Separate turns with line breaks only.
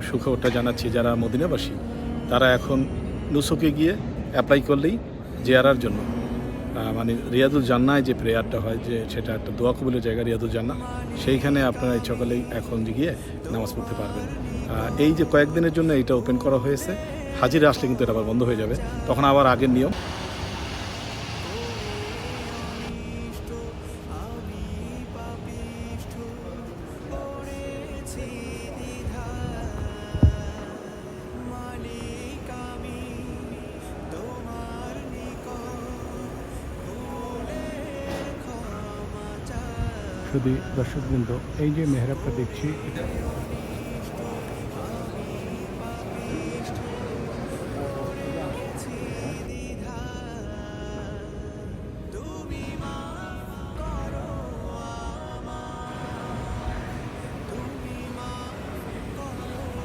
সুখবরটা জানাচ্ছি, যারা মদিনাবাসী তারা এখন নুসুকে গিয়ে অ্যাপ্লাই করলেই জিয়ারার জন্য মানে রিয়াদুল জান্নায় যে প্রেয়ারটা হয়, যে সেটা একটা দোয়া কবুলের জায়গা রিয়াদুল জান্না, সেইখানে আপনারা এই সকালেই এখন গিয়ে নামাজ পড়তে পারবেন। এই যে কয়েকদিনের জন্য এটা ওপেন করা হয়েছে, হাজিরা আসলে কিন্তু এটা আবার বন্ধ হয়ে যাবে, তখন আবার আগের নিয়ম।
শুধু দর্শকবৃন্দ, এই যে মেহরাবটা দেখছি